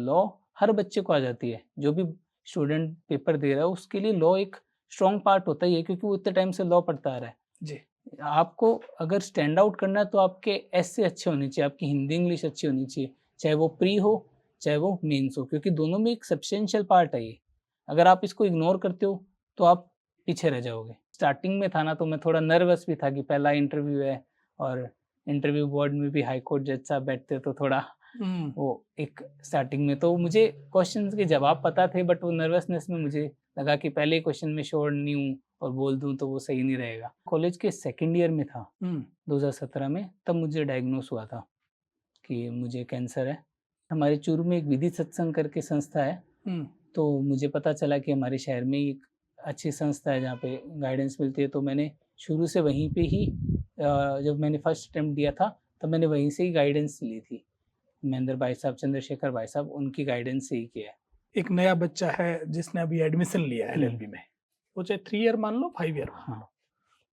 Law हर बच्चे को आ जाती है, जो भी स्टूडेंट पेपर दे रहा है उसके लिए लॉ एक स्ट्रॉन्ग पार्ट होता ही है, क्योंकि वो इतने टाइम से लॉ पढ़ता आ रहा है। जी। आपको अगर स्टैंड आउट करना है तो आपके एस्से अच्छे होने चाहिए, आपकी हिंदी इंग्लिश अच्छी होनी चाहिए, चाहे वो प्री हो चाहे वो मेंस हो, क्योंकि दोनों में एक सब्सटेंशियल पार्ट है ये। अगर आप इसको इग्नोर करते हो तो आप पीछे रह जाओगे। स्टार्टिंग में था ना, तो मैं थोड़ा नर्वस भी था कि पहला इंटरव्यू है, और इंटरव्यू बोर्ड में भी हाई कोर्ट जज साहब बैठते, तो थोड़ा वो एक स्टार्टिंग में तो मुझे क्वेश्चंस के जवाब पता थे, बट वो नर्वसनेस में मुझे लगा कि पहले क्वेश्चन में श्योर नहीं हूँ और बोल दूँ तो वो सही नहीं रहेगा। कॉलेज के सेकंड ईयर में था 2017 में, तब मुझे डायग्नोस हुआ था कि मुझे कैंसर है। हमारे चूरू में एक विधि सत्संग करके संस्था है, तो मुझे पता चला कि हमारे शहर में एक अच्छी संस्था है जहाँ पे गाइडेंस मिलती है, तो मैंने शुरू से वहीं पे ही जब मैंने फर्स्ट अटेम्प्ट दिया था तब मैंने वहीं से ही गाइडेंस ली थी। महेंद्र भाई साहब, चंद्रशेखर भाई साहब, उनकी गाइडेंस से ही किया है। एक नया बच्चा है जिसने अभी एडमिशन लिया है LLB में, वो चाहे 3 ईयर मान लो 5 ईयर मान लो,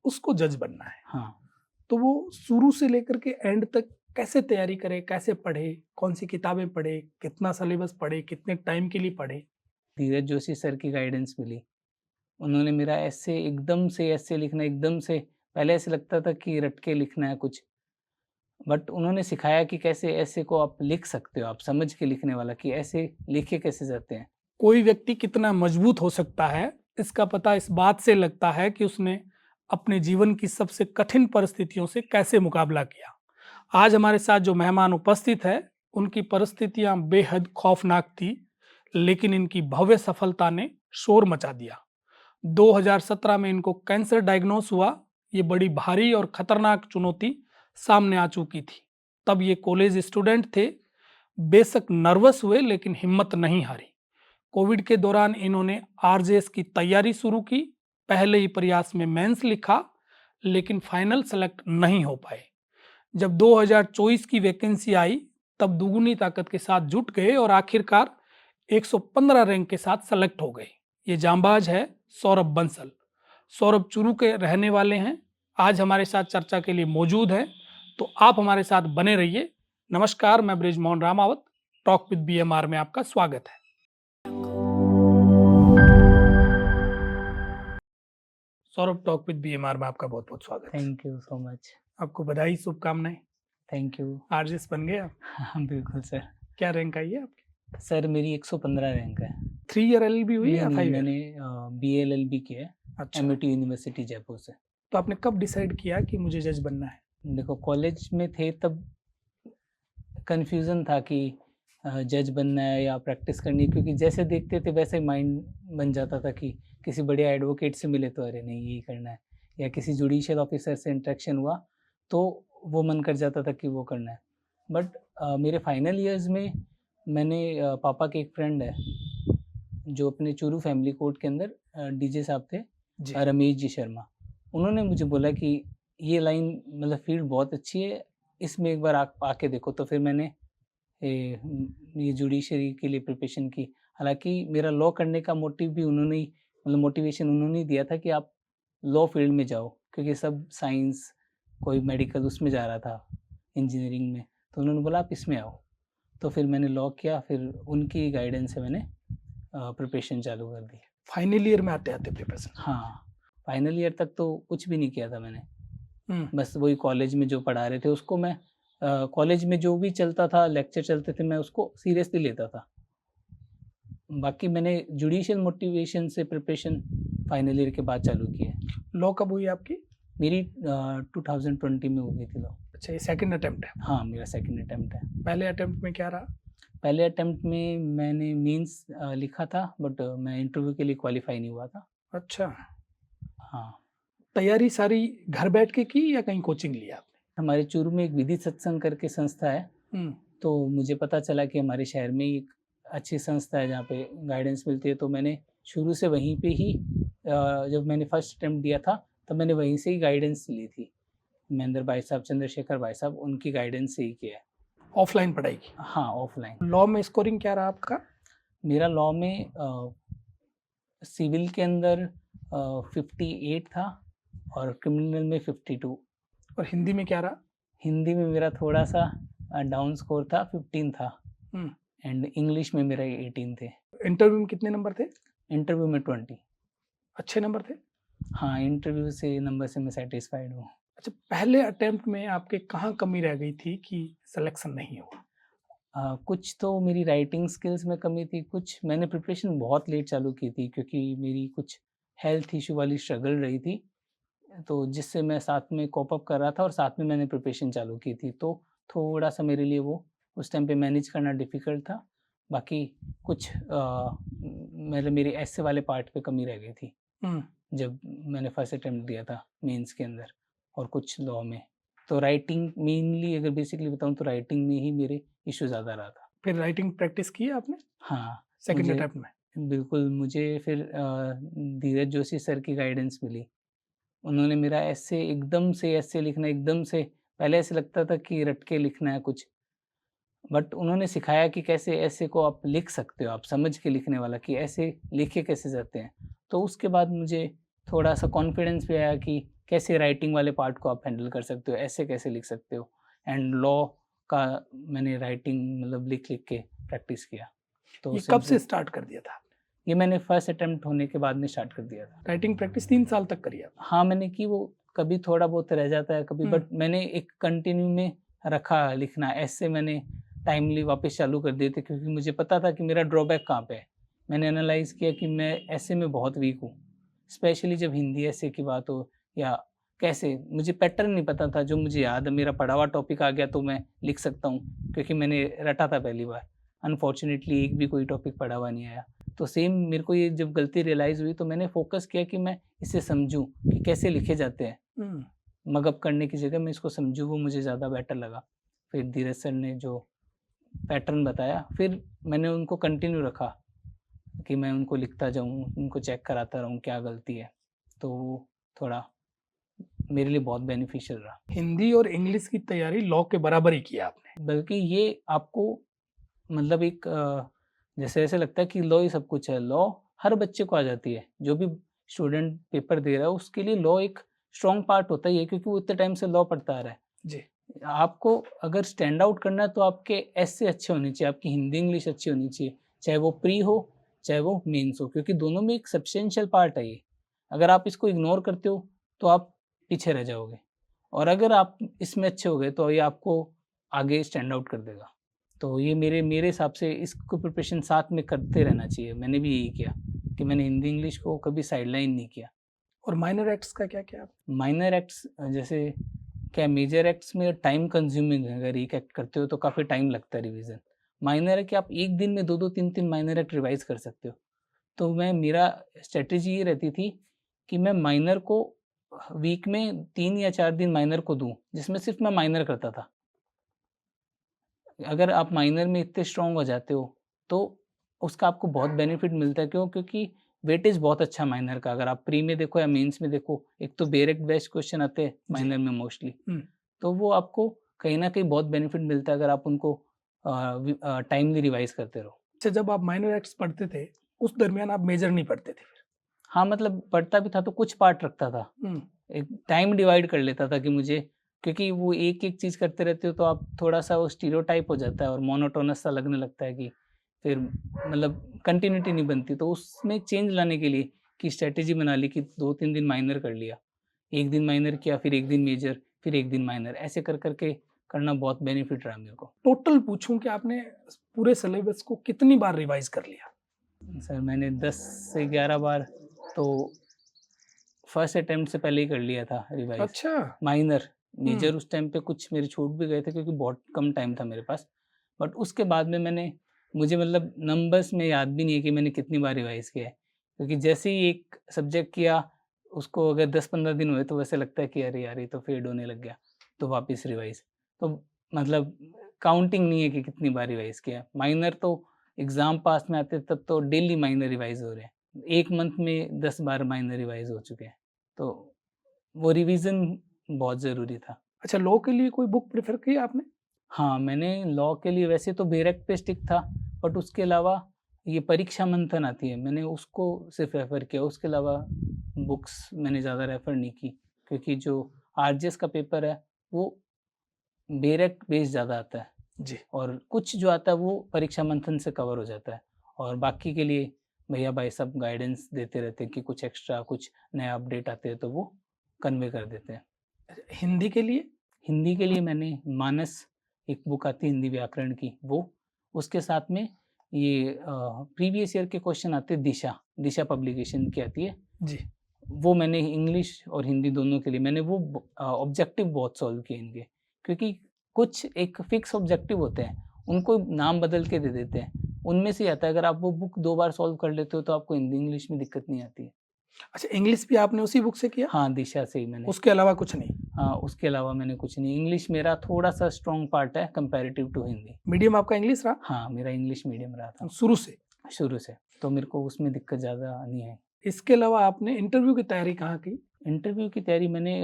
उसको जज बनना है। हाँ, तो वो शुरू से लेकर के एंड तक कैसे तैयारी करे, कैसे पढ़े, कौन सी किताबें पढ़े, कितना सिलेबस पढ़े, कितने टाइम के लिए पढ़े? धीरज जोशी सर की गाइडेंस मिली। उन्होंने मेरा ऐसे एकदम से ऐसे लिखना, एकदम से पहले ऐसे लगता था कि रट के लिखना है कुछ, बट उन्होंने सिखाया कि कैसे ऐसे को आप लिख सकते हो, आप समझ के लिखने वाला, कि ऐसे लिखे कैसे जाते हैं। कोई व्यक्ति कितना मजबूत हो सकता है, इसका पता इस बात से लगता है कि उसने अपने जीवन की सबसे कठिन परिस्थितियों से कैसे मुकाबला किया। आज हमारे साथ जो मेहमान उपस्थित है, उनकी परिस्थितियां बेहद खौफनाक थी, लेकिन इनकी भव्य सफलता ने शोर मचा दिया। 2017 में इनको कैंसर डायग्नोस हुआ। ये बड़ी भारी और खतरनाक चुनौती सामने आ चुकी थी। तब ये कॉलेज स्टूडेंट थे, बेशक नर्वस हुए लेकिन हिम्मत नहीं हारी। कोविड के दौरान इन्होंने RJS की तैयारी शुरू की। पहले ही प्रयास में मेंस लिखा, लेकिन फाइनल सेलेक्ट नहीं हो पाए। जब 2024 की वैकेंसी आई, तब दुगुनी ताकत के साथ जुट गए और आखिरकार 115 रैंक के साथ सेलेक्ट हो गए। ये जांबाज है सौरभ बंसल। सौरभ चूरू के रहने वाले हैं, आज हमारे साथ चर्चा के लिए मौजूद हैं, तो आप हमारे साथ बने रहिए। नमस्कार, मैं Brijmohan Ramawat, talk with BMR में आपका स्वागत है। सौरभ, टॉक विद BMR में आपका बहुत बहुत स्वागत है। Thank you so much. आपको बधाई, शुभकामनाएं। Thank you. RJS बन गए आप? हाँ बिल्कुल सर। क्या रैंक आई है आपकी? सर मेरी 115 रैंक है। 3 ईयर LLB हुई या 5 ईयर? मैंने BA LLB किया है। अच्छा। MIT यूनिवर्सिटी जयपुर से। तो आपने कब डिसाइड किया कि मुझे जज बनना है? देखो, कॉलेज में थे तब कन्फ्यूज़न था कि जज बनना है या प्रैक्टिस करनी है, क्योंकि जैसे देखते थे वैसे माइंड बन जाता था कि किसी बढ़िया एडवोकेट से मिले तो अरे नहीं यही करना है, या किसी जुडिशियल ऑफिसर से इंटरेक्शन हुआ तो वो मन कर जाता था कि वो करना है। बट मेरे फाइनल ईयर्स में मैंने पापा के एक फ्रेंड है जो अपने चूरू फैमिली कोर्ट के अंदर DJ साहब थे, रमेश जी शर्मा। उन्होंने मुझे बोला कि ये लाइन मतलब फील्ड बहुत अच्छी है, इसमें एक बार आप आके देखो। तो फिर मैंने ये जुडिशरी के लिए प्रिपरेशन की। हालांकि मेरा लॉ करने का मोटिव भी उन्होंने ही, मतलब मोटिवेशन उन्होंने ही दिया था कि आप लॉ फील्ड में जाओ, क्योंकि सब साइंस, कोई मेडिकल उसमें जा रहा था, इंजीनियरिंग में, तो उन्होंने बोला आप इसमें आओ। तो फिर मैंने लॉ किया, फिर उनकी गाइडेंस से मैंने प्रिपरेशन चालू कर दी। फाइनल ईयर में आते आते प्रिपरेशन? हाँ, फाइनल ईयर तक तो कुछ भी नहीं किया था मैंने। बस वही कॉलेज में जो पढ़ा रहे थे उसको मैं कॉलेज में जो भी चलता था, लेक्चर चलते थे, मैं उसको सीरियसली लेता था। बाकी मैंने जुडिशियल मोटिवेशन से प्रिपरेशन फाइनल ईयर के बाद चालू की है। लॉ कब हुई आपकी? मेरी 2020 में हो गई थी लॉ। अच्छा, ये सेकंड अटेम्प्ट है? हाँ, मेरा सेकंड अटेम्प्ट है। पहले अटेम्प्ट में क्या रहा? पहले अटेम्प्ट में मैंने मीन्स लिखा था, बट मैं इंटरव्यू के लिए क्वालिफाई नहीं हुआ था। अच्छा। हाँ। तैयारी सारी घर बैठ के की या कहीं कोचिंग लिया आपने? हमारे चूरू में एक विधि सत्संग करके संस्था है, तो मुझे पता चला कि हमारे शहर में एक अच्छी संस्था है जहाँ पे गाइडेंस मिलती है, तो मैंने शुरू से वहीं पे ही जब मैंने फर्स्ट अटेम्प्ट दिया था तब मैंने वहीं से ही गाइडेंस ली थी। महेंद्र भाई साहब, चंद्रशेखर भाई साहब, उनकी गाइडेंस से ही किया है। ऑफलाइन पढ़ाई की? हाँ, ऑफलाइन। लॉ में स्कोरिंग क्या रहा आपका? मेरा लॉ में सिविल के अंदर 58 था और क्रिमिनल में 52। और हिंदी में क्या रहा? हिंदी में मेरा थोड़ा सा डाउन स्कोर था, 15 था। एंड इंग्लिश में मेरा 18 थे। इंटरव्यू में कितने नंबर थे? इंटरव्यू में 20। अच्छे नंबर थे? हाँ, इंटरव्यू से नंबर से मैं सैटिस्फाइड हूँ। अच्छा, पहले अटेम्प्ट में आपके कहाँ कमी रह गई थी कि सिलेक्शन नहीं हुआ? कुछ तो मेरी राइटिंग स्किल्स में कमी थी, कुछ मैंने प्रिपरेशन बहुत लेट चालू की थी क्योंकि मेरी कुछ हेल्थ इशू वाली स्ट्रगल रही थी, तो जिससे मैं साथ में कोप अप कर रहा था और साथ में मैंने प्रिपरेशन चालू की थी, तो थोड़ा-सा मेरे लिए वो उस टाइम पे मैनेज करना डिफ़िकल्ट था। बाकी कुछ मतलब मेरे एसे वाले पार्ट पे कमी रह गई थी, हुँ, जब मैंने फर्स्ट अटेम्प्ट दिया था मेंस के अंदर और कुछ लॉ में। तो राइटिंग मेनली अगर बेसिकली बताऊँ तो राइटिंग में ही मेरे इश्यू ज़्यादा रहा था। फिर राइटिंग प्रैक्टिस की है आपने हाँ, सेकंड मुझे अटेम्प्ट में? बिल्कुल मुझे फिर धीरज जोशी सर की गाइडेंस मिली। उन्होंने मेरा ऐसे लिखना एकदम से पहले ऐसे लगता था कि रट के लिखना है कुछ, बट उन्होंने सिखाया कि कैसे ऐसे को आप लिख सकते हो, आप समझ के लिखने वाला कि ऐसे लिखे कैसे जाते हैं। तो उसके बाद मुझे थोड़ा-सा कॉन्फिडेंस भी आया कि कैसे राइटिंग वाले पार्ट को आप हैंडल कर सकते हो, ऐसे कैसे लिख सकते हो। एंड लॉ का मैंने राइटिंग मतलब लिख-लिख के प्रैक्टिस किया। तो ये कब सिंस से स्टार्ट कर दिया था? ये मैंने फर्स्ट अटेम्प्ट होने के बाद में स्टार्ट कर दिया था। राइटिंग प्रैक्टिस 3 साल तक करी आपने? हाँ, मैंने की वो कभी थोड़ा बहुत रह जाता है कभी, हुँ, बट मैंने एक कंटिन्यू में रखा लिखना, ऐसे मैंने टाइमली वापस चालू कर दिए थे क्योंकि मुझे पता था कि मेरा ड्रॉबैक कहाँ पे है। मैंने एनालाइज़ किया कि मैं ऐसे में बहुत वीक हूँ, स्पेशली जब हिंदी ऐसे की बात हो या कैसे मुझे पैटर्न नहीं पता था, जो मुझे याद है मेरा पढ़ा हुआ टॉपिक आ गया तो मैं लिख सकता हूँ क्योंकि मैंने रटा था पहली बार। अनफॉर्च्युनेटली एक भी कोई टॉपिक पढ़ा हुआ नहीं आया। तो सेम मेरे को ये जब गलती रियलाइज़ हुई तो मैंने फ़ोकस किया कि मैं इसे समझूँ कि कैसे लिखे जाते हैं। हुँ। मगअप करने की जगह मैं इसको समझूँ, वो मुझे ज़्यादा बेटर लगा। फिर धीरज सर ने जो पैटर्न बताया, फिर मैंने उनको कंटिन्यू रखा कि मैं उनको लिखता जाऊँ, उनको चेक कराता रहूँ क्या गलती है। तो वो थोड़ा मेरे लिए बहुत बेनिफिशियल रहा। हिंदी और इंग्लिश की तैयारी लॉ के बराबर ही किया आपने। बल्कि ये आपको मतलब एक जैसे ऐसे लगता है कि लॉ ही सब कुछ है। लॉ हर बच्चे को आ जाती है। जो भी स्टूडेंट पेपर दे रहा है उसके लिए लॉ एक स्ट्रॉन्ग पार्ट होता ही है क्योंकि वो इतने टाइम से लॉ पढ़ता आ रहा है। जी। आपको अगर स्टैंड आउट करना है तो आपके एसे अच्छे होने चाहिए, आपकी हिंदी इंग्लिश अच्छी होनी चाहिए, चाहे वो प्री हो, चाहे वो मेंस हो, क्योंकि दोनों में एक सब्सटेंशियल पार्ट है ये। अगर आप इसको इग्नोर करते हो तो आप पीछे रह जाओगे और अगर आप इसमें अच्छे हो गए तो ये आपको आगे स्टैंड आउट कर देगा। तो ये मेरे मेरे हिसाब से इसको प्रिपरेशन साथ में करते रहना चाहिए। मैंने भी यही किया कि मैंने हिंदी इंग्लिश को कभी साइडलाइन नहीं किया। और माइनर एक्ट्स का क्या किया आपने? माइनर एक्ट्स जैसे क्या मेजर एक्ट्स में टाइम कंज्यूमिंग है, अगर एक एक्ट करते हो तो काफ़ी टाइम लगता है रिवीजन। माइनर है कि आप एक दिन में 2-2 3-3 माइनर एक्ट रिवाइज़ कर सकते हो। तो मैं मेरा स्ट्रैटेजी ये रहती थी कि मैं माइनर को वीक में 3 या 4 दिन माइनर को दूँ, जिसमें सिर्फ़ मैं माइनर करता था। अगर आप माइनर में इतने स्ट्रॉन्ग हो जाते हो, तो उसका आपको बहुत बेनिफिट मिलता है। क्यों? क्योंकि वेटेज बहुत अच्छा है माइनर का। अगर आप प्री में देखो या मेंस में देखो, एक तो डायरेक्ट बेस्ड क्वेश्चन आते हैं जी। माइनर में मोस्टली। हुँ। तो वो आपको कहीं न कहीं बहुत बेनिफिट मिलता है अगर आप उनको टाइमली रिवाइज़ करते रहो। अच्छा, जब आप माइनर एक्ट्स पढ़ते थे, उस दरमियान आप मेजर नहीं पढ़ते थे फिर? हाँ, मतलब पढ़ता भी था तो कुछ पार्ट रखता था। हुँ। एक टाइम डिवाइड कर लेता था कि मुझे, क्योंकि वो एक-एक चीज़ करते रहते हो तो आप थोड़ा-सा वो स्टीरियोटाइप हो जाता है और मोनोटोनस सा लगने लगता है कि फिर मतलब कंटिन्यूटी नहीं बनती। तो उसमें चेंज लाने के लिए की स्ट्रैटेजी बना ली कि 2-3 दिन माइनर कर लिया। 1 दिन माइनर किया, फिर 1 दिन मेजर, फिर 1 दिन माइनर, ऐसे कर के करना बहुत बेनिफिट रहा मेरे को। टोटल पूछूँ कि आपने पूरे सिलेबस को कितनी बार रिवाइज़ कर लिया? सर मैंने 10 से 11 बार तो फर्स्ट अटेम्प्ट से पहले ही कर लिया था रिवाइज़। अच्छा। माइनर, हुँ। मेजर उस टाइम पे कुछ मेरे छूट भी गए थे क्योंकि बहुत कम टाइम था मेरे पास। बट उसके बाद में मुझे मतलब नंबर्स में याद भी नहीं है कि मैंने कितनी बार रिवाइज़ किया है। क्योंकि जैसे ही एक सब्जेक्ट किया, उसको अगर 10-15 दिन हुए तो वैसे लगता है कि अरे यार! ये तो फेड होने लग गया, तो वापस रिवाइज़। तो मतलब काउंटिंग नहीं है कि कितनी बार रिवाइज़ किया है। माइनर तो एग्ज़ाम पास में आते तब तो डेली माइनर रिवाइज़ हो रहे हैं। 1 मंथ में 10 बार माइनर रिवाइज़ हो चुके हैं। तो वो रिवीज़न बहुत ज़रूरी था। अच्छा, लॉ के लिए कोई बुक प्रेफ़र की आपने? हाँ, मैंने लॉ के लिए वैसे तो बेरेक्ट पे स्टिक था, बट उसके अलावा ये परीक्षा मंथन आती है, मैंने उसको सिर्फ़ रेफ़र किया, उसके अलावा बुक्स मैंने ज़्यादा रेफ़र नहीं की, क्योंकि जो आरजेएस का पेपर है, वो बेरेक्ट बेस्ड ज़्यादा आता है। जी। और कुछ जो आता है वो परीक्षा मंथन से कवर हो जाता है, और बाकी के लिए भैया भाई सब गाइडेंस देते रहते हैं कि कुछ एक्स्ट्रा कुछ नया अपडेट आते हैं तो वो कन्वे कर देते हैं। हिंदी के लिए? हिंदी के लिए मैंने मानस, एक बुक आती है हिंदी व्याकरण की, वो, उसके साथ में ये प्रीवियस ईयर के क्वेश्चन आते हैं, दिशा पब्लिकेशन की आती है, जी। वो मैंने इंग्लिश और हिंदी दोनों के लिए मैंने वो ऑब्जेक्टिव बहुत सॉल्व किए इनके, क्योंकि कुछ एक फिक्स ऑब्जेक्टिव होते हैं, उनको नाम बदल के दे देते हैं, उनमें से आता है अगर आप वो बुक 2 बार सॉल्व कर लेते हो तो आपको हिंदी इंग्लिश में दिक्कत नहीं आती है। अच्छा, इंग्लिश भी आपने उसी बुक से किया? हाँ, दिशा से ही मैंने। उसके अलावा कुछ नहीं? हाँ, उसके अलावा मैंने कुछ नहीं। इंग्लिश मेरा थोड़ा-सा स्ट्रॉन्ग पार्ट है कंपैरेटिव टू हिंदी। मीडियम आपका इंग्लिश रहा? हाँ, मेरा इंग्लिश मीडियम रहा था शुरू से? शुरू से, तो मेरे को उसमें दिक्कत ज़्यादा नहीं आई। इसके अलावा आपने इंटरव्यू की तैयारी कहाँ की? इंटरव्यू की तैयारी मैंने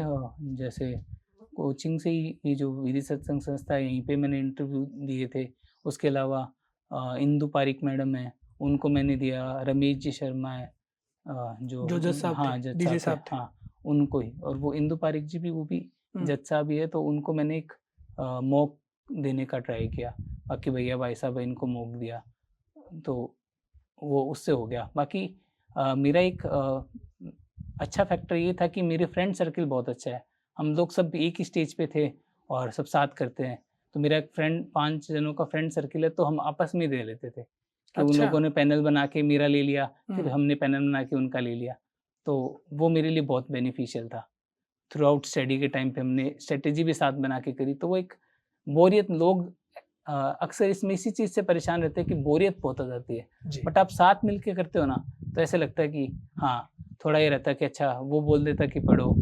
जैसे कोचिंग से ही, ये जो विधि सत्संग संस्था है यहीं पे मैंने इंटरव्यू दिए थे। उसके अलावा इंदु पारिक मैडम हैं, उनको मैंने दिया। रमेश जी शर्मा है, जो जज साहब हाँ, थे, जज डीजे साहब साहब थे, थे। हाँ, उनको ही। और वो इंदु पारिक जी भी, वो भी हुँ। जज साहब ही है, तो उनको मैंने एक मॉक देने का ट्राई किया। बाकी भैया भाई साहब है, इनको मॉक दिया, तो वो उससे हो गया। बाकी मेरा एक अच्छा फैक्टर ये था कि मेरे फ्रेंड सर्किल बहुत अच्छा है। हम लोग सब एक ही स्टेज पे थे और सब साथ करते हैं। तो मेरा एक फ्रेंड, 5 जनों का फ्रेंड सर्किल है, तो हम आपस में ही दे लेते थे कि उन अच्छा। लोगों ने पैनल बना के मेरा ले लिया, फिर हुँ। हमने पैनल बना के उनका ले लिया। तो वो मेरे लिए बहुत बेनिफिशियल था। थ्रू आउट स्टडी के टाइम पे हमने स्ट्रैटेजी भी साथ बना के करी, तो वो एक बोरियत, लोग अक्सर इसमें इसी चीज़ से परेशान रहते हैं कि बोरियत बहुत हो जाती है। जी। बट आप साथ मिल के करते हो ना, तो ऐसे लगता है कि हाँ, थोड़ा ये रहता है कि अच्छा वो बोल देता कि पढ़ो,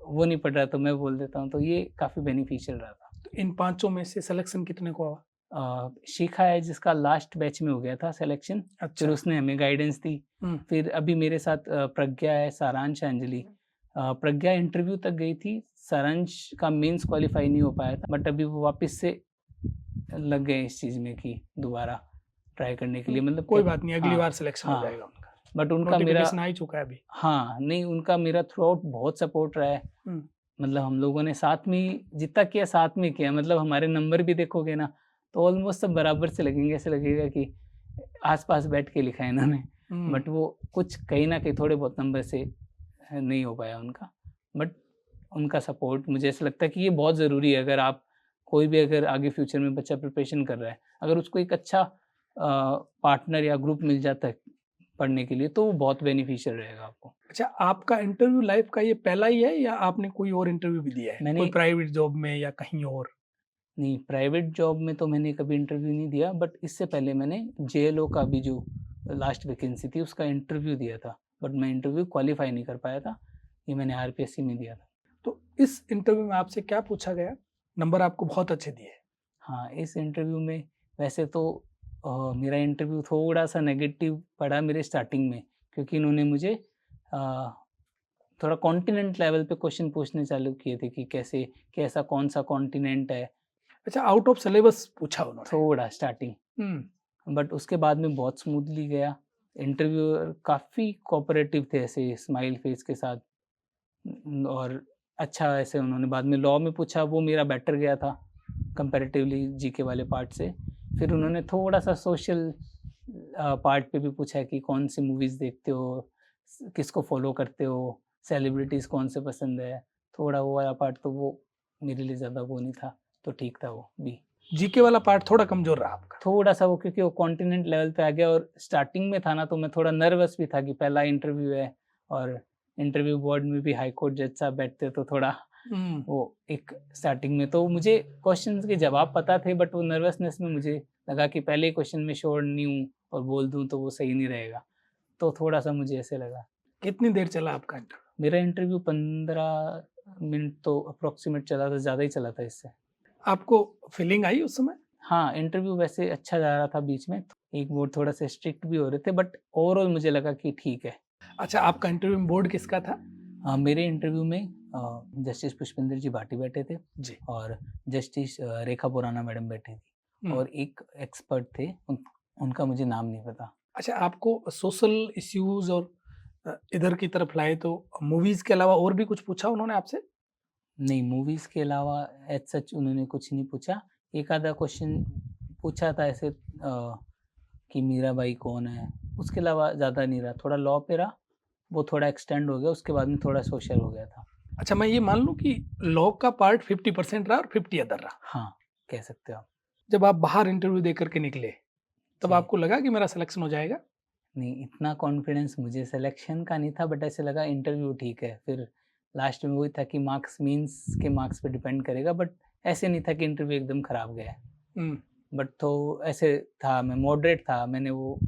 वो नहीं पढ़ रहा तो मैं बोल देता हूँ, तो ये काफ़ी बेनिफिशियल रहा था। तो इन पाँचों में से सिलेक्शन कितने को हुआ? शिखा है जिसका लास्ट बैच में हो गया था सिलेक्शन, फिर अच्छा। उसने हमें गाइडेंस दी। हुँ। फिर अभी मेरे साथ प्रज्ञा है, सारांश है, अंजलि। प्रज्ञा इंटरव्यू तक गई थी, सारांश का मेंस क्वालीफाई नहीं हो पाया था, बट अभी वो वापस से लग गए इस चीज़ में कि दोबारा ट्राई करने के लिए, मतलब कोई कि बात नहीं, अगली हाँ, बार सिलेक्शन हो हाँ, जाएगा उनका। बट उनका मेरा, नोटिफ़िकेशन आ ही चुका है अभी। हाँ, नहीं, उनका मेरा थ्रू आउट बहुत सपोर्ट रहा है। हुँ। मतलब हम लोगों ने साथ में ही जितना किया, साथ में किया। मतलब हमारे नंबर भी देखोगे ना, तो ऑलमोस्ट सब बराबर से लगेंगे, ऐसे लगेगा कि आस-पास बैठ के लिखा है इन्होंने। हुँ। बट वो कुछ कहीं न कहीं थोड़े बहुत नंबर से नहीं हो पाया उनका। बट उनका सपोर्ट मुझे ऐसा लगता है कि ये बहुत ज़रूरी है। अगर आप, कोई भी अगर आगे फ्यूचर में बच्चा प्रिपरेशन कर रहा है, अगर उसको एक अच्छा पार्टनर या ग्रुप मिल जाता है पढ़ने के लिए, तो वो बहुत बेनिफिशियल रहेगा आपको। अच्छा, आपका इंटरव्यू लाइफ़ का ये पहला ही है या आपने कोई और इंटरव्यू भी दिया है? मैंने कोई प्राइवेट जॉब में या कहीं और? नहीं, प्राइवेट जॉब में तो मैंने कभी इंटरव्यू नहीं दिया, बट इससे पहले मैंने जेएलओ का भी जो लास्ट वैकेंसी थी उसका इंटरव्यू दिया था, बट मैं इंटरव्यू क्वालीफाई नहीं कर पाया था। ये मैंने आरपीएससी में दिया था। तो इस इंटरव्यू में आपसे क्या पूछा गया? नंबर आपको बहुत अच्छे दिए। हाँ, इस इंटरव्यू में वैसे तो मेरा इंटरव्यू थोड़ा-सा नेगेटिव पड़ा मेरे स्टार्टिंग में, क्योंकि इन्होंने मुझे थोड़ा कॉन्टिनेंट लेवल पे क्वेश्चन पूछने चालू किए थे कि कैसे, कैसा कौन-सा कॉन्टिनेंट है, अच्छा, आउट ऑफ सिलेबस पूछा उन्होंने। थोड़ा स्टार्टिंग। हुँ। बट उसके बाद में बहुत स्मूथली गया। इंटरव्यूअर काफ़ी कोऑपरेटिव थे, ऐसे स्माइल फेस के साथ। और अच्छा, ऐसे उन्होंने बाद में लॉ में पूछा, वो मेरा बेटर गया था कंपैरेटिवली जीके वाले पार्ट से। फिर उन्होंने थोड़ा-सा सोशल पार्ट पे भी पूछा कि कौन सी मूवीज़ देखते हो, किसको फ़ॉलो करते हो, सेलिब्रिटीज़ कौन से पसंद है। थोड़ा वो वाला पार्ट तो वो मेरे लिए ज़्यादा वो नहीं था, तो ठीक था वो भी। जीके वाला पार्ट थोड़ा कमज़ोर रहा आपका। थोड़ा-सा वो, क्योंकि वो कॉन्टिनेंट लेवल पे आ गया और स्टार्टिंग में था ना, तो मैं थोड़ा नर्वस भी था कि पहला इंटरव्यू है, और इंटरव्यू बोर्ड में भी हाई कोर्ट जज साहब बैठते, तो थोड़ा हुँ। वो एक स्टार्टिंग में तो मुझे क्वेश्चंस के जवाब पता थे, बट वो नर्वसनेस में मुझे लगा कि पहले ही क्वेश्चन में श्योर नहीं हूँ और बोल दूँ तो वो सही नहीं रहेगा। तो थोड़ा-सा मुझे ऐसे लगा। कितनी देर चला आपका इंटरव्यू? मेरा इंटरव्यू 15 मिनट तो अप्रॉक्सिमेट चला था, ज़्यादा ही चला था इससे। आपको फीलिंग आई उस समय? हाँ, इंटरव्यू वैसे अच्छा जा रहा था बीच में, एक बोर्ड थोड़ा-सा स्ट्रिक्ट भी हो रहे थे, बट ओवरऑल मुझे लगा कि ठीक है। अच्छा, आपका इंटरव्यू में बोर्ड किसका था? मेरे इंटरव्यू में जस्टिस पुष्पेंद्र जी भाटी बैठे थे, जी। और जस्टिस रेखा बोराना मैडम बैठी थी, हुँ। और एक एक्सपर्ट थे, उनका मुझे नाम नहीं पता। अच्छा, आपको सोशल इश्यूज़ और इधर की तरफ लाए तो मूवीज़ के अलावा और भी कुछ पूछा उन्होंने आपसे? नहीं, मूवीज़ के अलावा एज़ सच उन्होंने कुछ नहीं पूछा। एक आधा क्वेश्चन पूछा था ऐसे कि मीराबाई कौन है, उसके अलावा ज़्यादा नहीं रहा। थोड़ा लॉ पे रहा, वो थोड़ा एक्सटेंड हो गया, उसके बाद में थोड़ा सोशल हो गया था। अच्छा, मैं ये मान लूँ कि लॉ का पार्ट 50% रहा और 50 अदर रहा। हाँ, कह सकते हो आप। जब आप बाहर इंटरव्यू दे कर के निकले, तब जी। आपको लगा कि मेरा सिलेक्शन हो जाएगा? नहीं, इतना कॉन्फिडेंस मुझे सिलेक्शन का नहीं था, बट ऐसे लगा इंटरव्यू ठीक है। फिर लास्ट में वही था कि मार्क्स मीन्स के मार्क्स पे डिपेंड करेगा, बट ऐसे नहीं था कि इंटरव्यू एकदम खराब गया है। हुँ। बट तो ऐसे था, मैं मॉडरेट था, मैंने वो